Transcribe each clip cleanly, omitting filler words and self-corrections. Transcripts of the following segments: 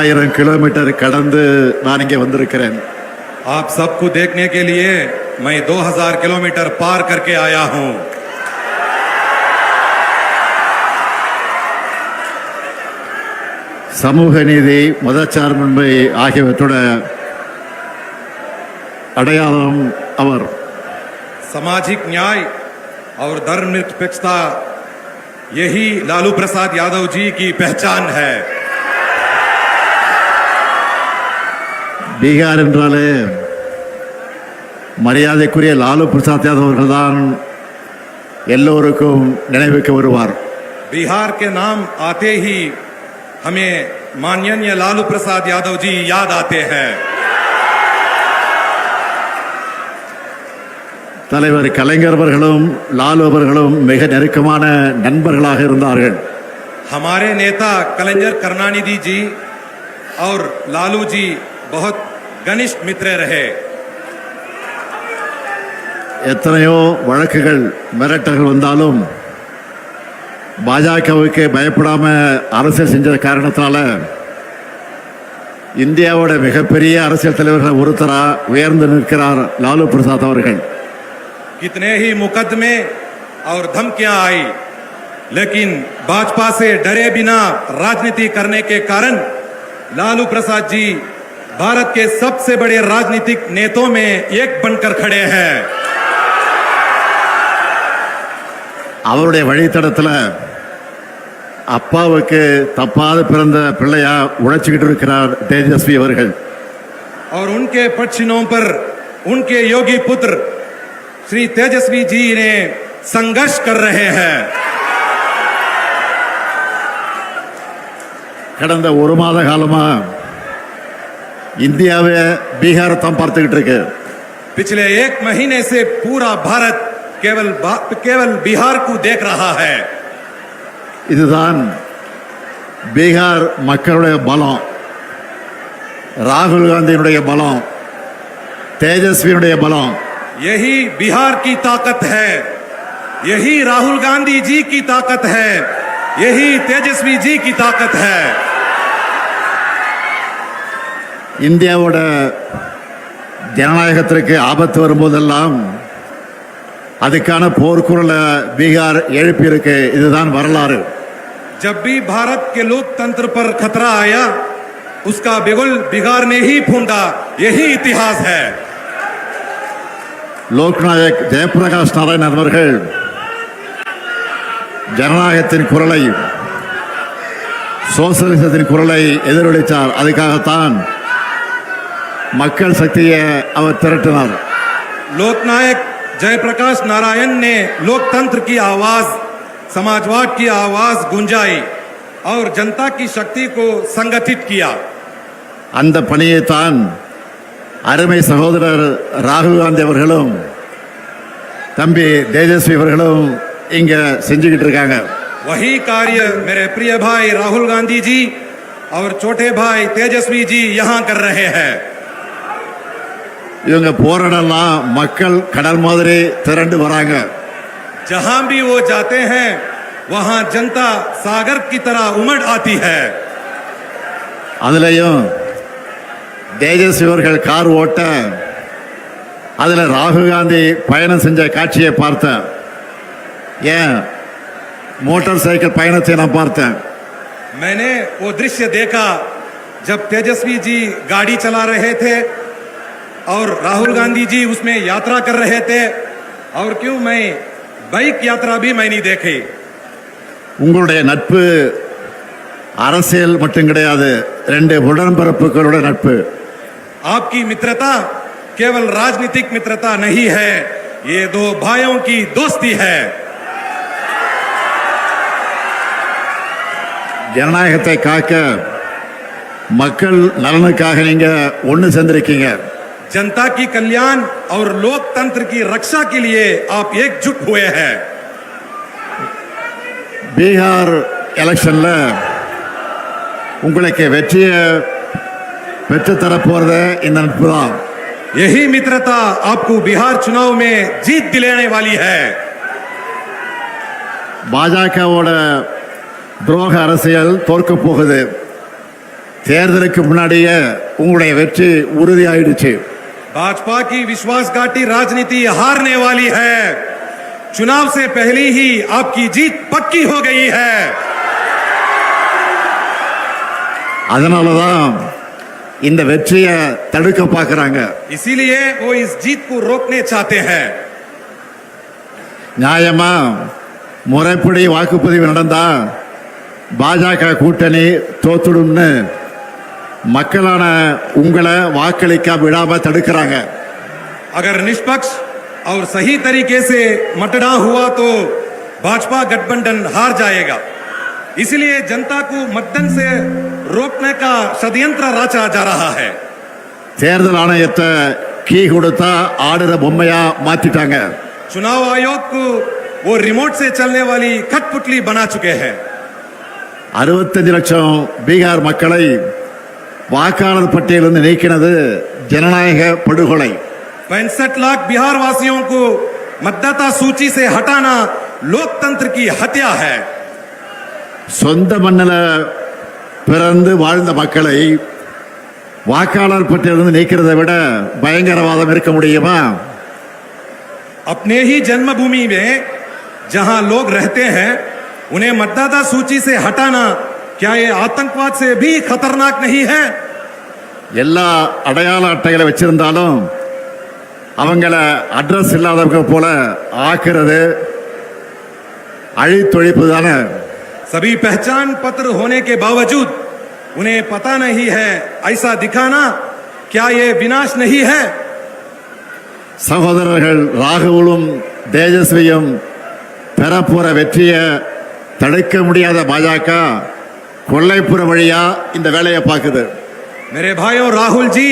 1000 kilometre கடந்து நான் இங்கே வந்திருக்கிறேன். आप सबको देखने के लिए मैं 2000 किलोमीटर पार करके आया हूं. சமூக நீதி, மதச்சார்பின்மை ஆகியவற்றோட அடையாளம் அவர். सामाजिक न्याय और धर्मनिरपेक्षता यही लालू प्रसाद यादव जी की पहचान है. பீகார் என்றாலே மரியாதைக்குரிய லாலு பிரசாத் யாதவ் அவர்கள் தான் எல்லோருக்கும் நினைவுக்கு வருவார். बिहार के नाम आते ही हमें माननीय लालू प्रसाद यादव जी याद आते हैं. தலைவர் கலைஞர் அவர்களும் லாலு அவர்களும் மிக நெருக்கமான நண்பர்களாக இருந்தார்கள். हमारे नेता कलेंजर करुणानिधि जी और लालू जी बहुत घनिष्ठ मित्र रहे. எத்தனையோ வழக்குகள் மிரட்டல்கள் வந்தாலும் பாஜகவுக்கு பயப்படாம அரசியல் செஞ்ச காரணத்தினால இந்தியாவோட மிகப்பெரிய அரசியல் தலைவர்கள் ஒருத்தரா உயர்ந்து நிற்கிறார் லாலு பிரசாத் அவர்கள். कितने ही मुकदमे और धमकियां आई, लेकिन भाजपा से डरे बिना राजनीति करने के कारण लालू प्रसाद जी भारत के सबसे बड़े राजनीतिक नेताओं में एक बनकर खड़े हैं. அவருடைய வழித்தடத்தில் அப்பாவுக்கு தப்பாத பிறந்த பிள்ளையா உழைச்சிக்கிட்டு இருக்கிறார் தேஜஸ்வி அவர்கள். और उनके पक्षिणों पर उनके योगी पुत्र श्री तेजस्वी जी ने संघर्ष कर रहे हैं. கடந்த ஒரு மாத காலமா இந்தியாவை பீகார் தான் பார்த்துக்கிட்டு இருக்கு. पिछले एक महीने से पूरा भारत केवल बिहार को देख रहा है. இதுதான் பீகார் மக்களுடைய பலம், ராகுல் காந்தியினுடைய பலம், தேஜஸ்வியினுடைய பலம். यही बिहार की ताकत है, यही राहुल गांधी जी की ताकत है, यही तेजस्वी जी की ताकत है. இந்தியாவோட ஜனநாயகத்திற்கு ஆபத்து வரும்போதெல்லாம் அதுக்கான போர்க்குரலை பீகார் எழுப்பி இருக்கு. இதுதான் வரலாறு. जब भी भारत के लोकतंत्र पर खतरा आया, उसका बिगुल बिहार ने ही फूंका. यही इतिहास है. லோக்நாயக் ஜெயபிரகாஷ் நாராயணன் அவர்கள் ஜனநாயகத்தின் குரலை, சோசலிசத்தின் குரலை எதிரொலித்தார். அதுக்காகத்தான் மக்கள் சக்தியை அவர் திரட்டினார். लोकनायक जयप्रकाश नारायण ने लोकतंत्र की आवाज, समाजवाद की आवाज गुंजाई और जनता की शक्ति को संगठित किया. அந்த பணியை தான் அருமை சகோதரர் ராகுல் காந்தி அவர்களும் தம்பி தேஜஸ்வி அவர்களும் இங்க செஞ்சுக்கிட்டு இருக்காங்க. वही कार्य मेरे प्रिय भाई राहुल गांधी जी और छोटे भाई तेजस्वी जी यहां कर रहे हैं. இவங்க போராடலாம் மக்கள் கடல் மாதிரி திரண்டு வராங்க. जहां भी वो जाते हैं वहां जनता सागर की तरह उमड़ आती है. அதுலயும் தேஜஸ்வி அவர்கள் கார் ஓட்ட அதுல ராகுல் காந்தி பயணம் செஞ்ச காட்சியை பார்த்தேன். ஏன் மோட்டார் சைக்கிள் பயணத்தை நான் பார்த்தேன். मैंने वो दृश्य देखा जब तेजस्वी जी गाड़ी चला रहे थे और राहुल गांधी जी उसमें यात्रा कर रहे थे. और क्यों मैं बाइक यात्रा भी मैं नहीं देखी. உங்களுடைய நட்பு அரசியல் மட்டும் கிடையாது, ரெண்டு உடன்பிறப்புகளோட நட்பு. आपकी मित्रता केवल राजनीतिक मित्रता नहीं है, ये दो भाइयों की दोस्ती है. ஜனநாயகத்தை காக்க மக்கள் நலனுக்காக நீங்க ஒன்னு சேர்ந்திருக்கீங்க. जनता की कल्याण और लोकतंत्र की रक्षा के लिए आप एकजुट हुए हैं. பீகார் எலெக்ஷன்ல உங்களுக்கு வெற்றியை பெற்று தரப்போறது இந்த நட்பு தான். यही मित्रता आपको बिहार चुनाव में जीत दिलाने वाली है. பாஜகவோட துரோக அரசியல் தோற்க போகுது. தேர்தலுக்கு முன்னாடியே உங்களுடைய வெற்றி உறுதியாயிடுச்சு. भाजपा की विश्वासघाती राजनीति हारने वाली है। चुनाव से पहले ही आपकी जीत पक्की हो गई है। அதனாலதான் இந்த வெற்றியை தடுக்க பார்க்கறாங்க. इसीलिए वो इस जीत को रोकने चाहते हैं। நியாயமா முறைப்படி வாக்குப்பதிவு நடந்தா பாஜக கூட்டணி தோத்துடும்னு மக்களான உங்களை வாக்களிக்க விடாம தடுக்கிறாங்க. अगर निष्पक्ष और सही तरीके से मतदान हुआ तो भाजपा गठबंधन हार जाएगा। इसलिए जनता को मतदान से रोकने का षड्यंत्र रचा जा रहा है। தேர்தல் ஆணையத்தை கீ கொடுத்தா ஆடுற பொம்மையா மாத்திட்டாங்க. चुनाव आयोग को वो रिमोट से चलने वाली कठपुतली बना चुके हैं। 65 லட்சம் பீகார் மக்களை வாக்காளர் பட்டியலிருந்து நீக்கினது ஜனநாயக படுகொலை. 65 लाख बिहार वासियों को मतदाता सूची से हटाना लोकतंत्र की हत्या है। சொந்த மண்ணில் பிறந்து வாழ்ந்த மக்களை வாக்காளர் பட்டியலிருந்து நீக்கிறதை விட பயங்கரவாதம் இருக்க முடியுமா? अपने ही जन्मभूमि में जहां लोग रहते हैं उन्हें मतदाता सूची से हटाना क्या ये आतंकवाद से भी खतरनाक नहीं है? எல்லா அடையாள அட்டைகளை வச்சிருந்தாலும் அவங்கள அட்ரஸ் இல்லாதவங்க போல ஆக்குறது அழித்தொழிப்பு தானே. सभी पहचान पत्र होने के बावजूद उन्हें पता नहीं है ऐसा दिखाना क्या ये विनाश नहीं है? சகோதரர்கள் ராகுலும் தேஜஸ்வியும் பெறப்போற வெற்றியை தடுக்க முடியாத பாஜக கொள்ளைப்புற வழியா இந்த வேலையை பார்க்குது. मेरे भाइयों, राहुल जी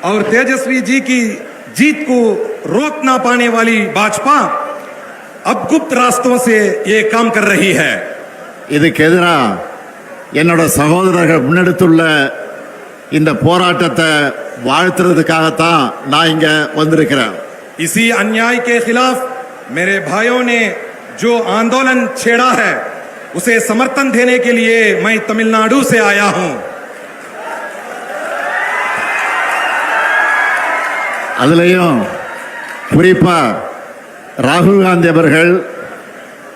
और तेजस्वी जी की जीत को रोक ना पाने वाली भाजपा अब गुप्त रास्तों से ये काम कर रही है। இதுக்கு எதிரா என்னோட சகோதரர்கள் முன்னெடுத்துள்ள இந்த போராட்டத்தை வாழ்த்துறதுக்காகத்தான் நான் இங்க வந்திருக்கிறேன். इसी अन्याय के खिलाफ मेरे भाइयों ने जो आंदोलन छेड़ा है उसे समर्थन देने के लिए मैं तमिलनाडु से आया हूं। அதுலயும் குறிப்பா ராகுல் காந்தி அவர்கள்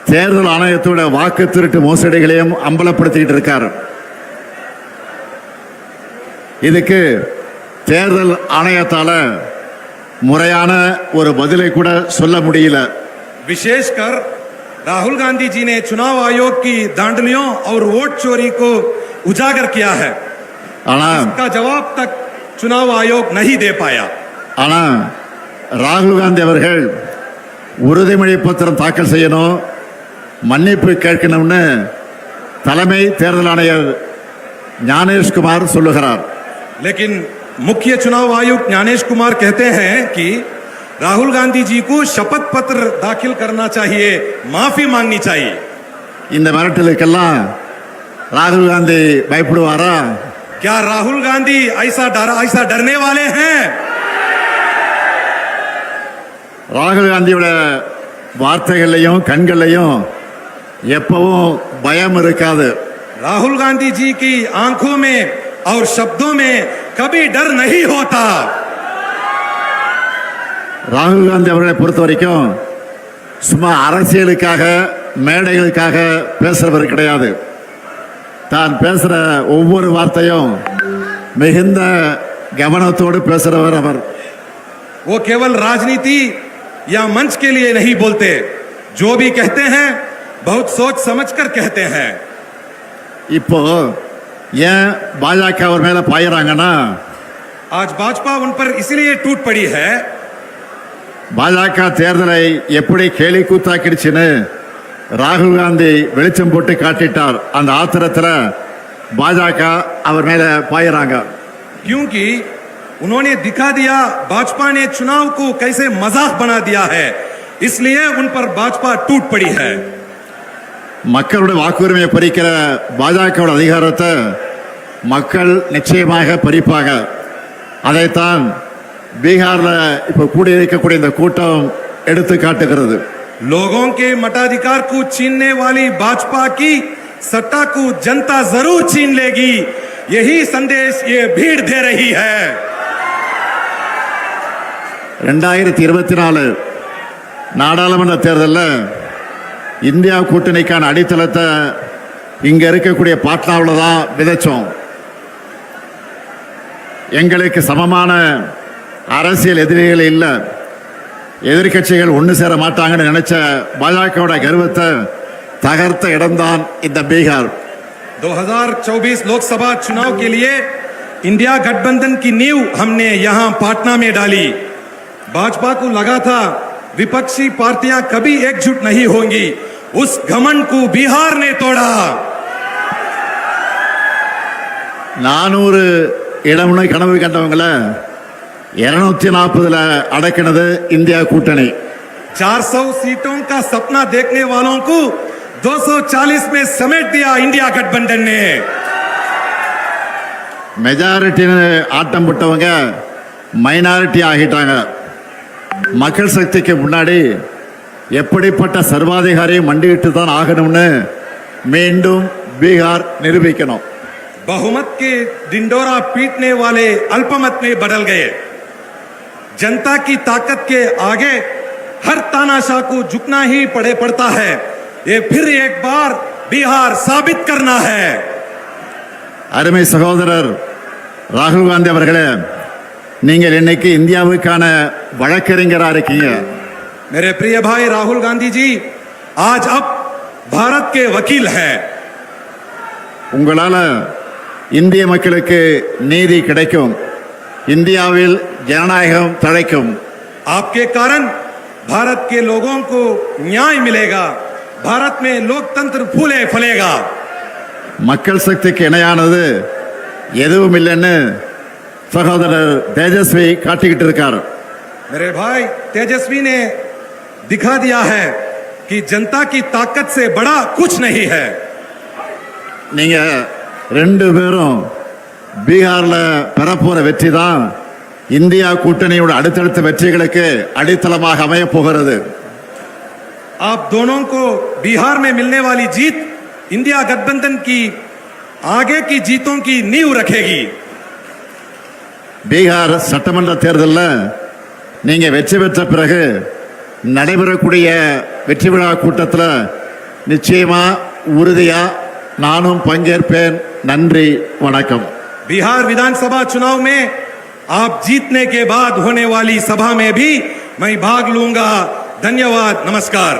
தேர்தல் ஆணையத்தோட வாக்கு திருட்டு மோசடிகளையும் அம்பலப்படுத்திக்கிட்டு இருக்காரு. இதுக்கு தேர்தல் ஆணையத்தால முறையான ஒரு பதிலை கூட சொல்ல முடியல. विशेषकर राहुल गांधी जी ने चुनाव आयोग की धांधलियों और वोट चोरी को उजागर किया है। ஆனா इसका जवाब तक चुनाव आयोग नहीं दे पाया। ஆனா ராகுல் காந்தி அவர்கள் உறுதிமொழி பத்திரம் தாக்கல் செய்யணும், மன்னிப்பு கேட்கணும்னு தலைமை தேர்தல் ஆணையர் ஞானேஷ்குமார் சொல்லுகிறார். लेकिन मुख्य चुनाव आयुक्त ज्ञानेश कुमार कहते हैं कि राहुल गांधी जी को शपथ पत्र दाखिल करना चाहिए, माफी मांगनी चाहिए। இந்த மிரட்டலுக்கெல்லாம் ராகுல் காந்தி பயப்படுவாரா? क्या राहुल गांधी ऐसा डरने वाले हैं? ராகுல் காந்தியோட வார்த்தைகள்லையும் கண்கள்லையும் எப்பவும் பயம் இருக்காது. राहुल गांधी जी की आंखों में और शब्दों में कभी डर नहीं होता। ராகுல் காந்தி அவர்களை பொறுத்த வரைக்கும் சும்மா அரசியலுக்காக மேடைகளுக்காக பேசுறவர் கிடையாது. தான் பேசுற ஒவ்வொரு வார்த்தையும் மிகுந்த கவனத்தோடு பேசுறவர் அவர். वो केवल राजनीति या मंच के लिए नहीं बोलते, जो भी कहते हैं बहुत सोच समझकर कहते हैं। இப்போ ஏன் பாஜக அவர் மேல பாயிறாங்கன்னா, आज भाजपा उन पर इसलिए टूट पड़ी है। பாஜக தேர்தலை எப்படி கேலி கூத்தாக்கிடுச்சுன்னு ராகுல் காந்தி வெளிச்சம் போட்டு காட்டிட்டார். அந்த ஆத்திரத்துல பாஜக அவர் மேல பாயிறாங்க. क्योंकि उन्होंने दिखा दिया भाजपा ने चुनाव को कैसे मजाक बना दिया है, इसलिए उन पर भाजपा टूट पड़ी है। மக்களுடைய வாக்குரிமையை பறிக்கிற பாஜகவோட அதிகாரத்தை மக்கள் நிச்சயமாக பறிப்பாங்க. அதைத்தான் பீகார்ல இப்ப கூடியிருக்கக்கூடிய இந்த கூட்டம் எடுத்து காட்டுகிறது. लोगों के मताधिकार को छीनने वाली भाजपा की सत्ता को जनता जरूर छीन लेगी। यही संदेश ये भीड़ दे रही है। 2024 நாடாளுமன்ற தேர்தலில் இந்தியா கூட்டணிக்கான அடித்தளத்தை இங்க இருக்கக்கூடிய பாட்னாவில் தான் விதைச்சோம். எங்களுக்கு சமமான அரசியல் எதிரிகள் இல்லை, எதிர்க்கட்சிகள் ஒன்று சேர மாட்டாங்கன்னு நினைச்ச பாஜகவோட கர்வத்தை தகர்த்த இடம்தான் இந்த பீகார். 2024 लोकसभा चुनाव के लिए इंडिया गठबंधन की नींव हमने यहां पाटना में डाली। भाजपा को लगा था विपक्षी पार्टियां कभी एकजुट नहीं होंगी, उस घमंड को बिहार ने तोड़ा। 400 இடம்னு கனவு கண்டவங்கள 240 அடக்கினது இந்தியா கூட்டணி. 400 सीटों का सपना देखने वालों को 240 में समेट दिया इंडिया गठबंधन ने। மெஜாரிட்டின்னு ஆட்டம் போட்டவங்க மைனாரிட்டி ஆகிட்டாங்க. மக்கள் சக்திக்கு முன்னாடி எப்படிப்பட்ட சர்வாதிகாரியை மண்டியிட்டு தான் ஆகணும்னு மீண்டும் பீகார் நிரூபிக்கணும். बहुमत के डिंडोरा पीटने वाले अल्पमत में बदल गए। जनता की ताकत के आगे हर तानाशाह को झुकना ही पड़ता है। ये फिर एक बार बिहार साबित करना है। அருமை சகோதரர் ராகுல் காந்தி அவர்களே, நீங்கள் இன்னைக்கு இந்தியாவுக்கான வழக்கறிஞரா இருக்கீங்க. मेरे प्रिय भाई राहुल गांधी जी आज अब भारत के वकील हैं। உங்களால இந்திய மக்களுக்கு நீதி கிடைக்கும், இந்தியாவில் ஜனநாயகம் தழைக்கும். आपके कारण भारत के लोगों को न्याय मिलेगा, भारत में लोकतंत्र फूले फलेगा। மக்கள் சக்திக்கு இணையானது எதுவும் இல்லைன்னு சகோதரர் தேஜஸ்வி காட்டிக்கிட்டு இருக்கார். मेरे भाई तेजस्वी ने दिखा दिया है कि जनता की ताकत से बड़ा कुछ नहीं है। நீங்க 2 பேரும் பீகார்ல பெறப்போற வெற்றி தான் இந்தியா கூட்டணியோட அடுத்தடுத்த வெற்றிகளுக்கு அடித்தளமாக அமைய போகிறது. आप दोनों को बिहार में मिलने वाली जीत इंडिया गठबंधन की आगे की जीतों की नींव रखेगी। பீகார் சட்டமன்ற தேர்தலில் நீங்க வெற்றி பெற்ற பிறகு நடைபெறக்கூடிய வெற்றி விழா கூட்டத்தில் நிச்சயமா உறுதியா நானும் பங்கேற்பேன். நன்றி, வணக்கம். बिहार विधानसभा चुनाव में आप जीतने के बाद होने वाली सभा में भी मैं भाग लूंगा। धन्यवाद, नमस्कार।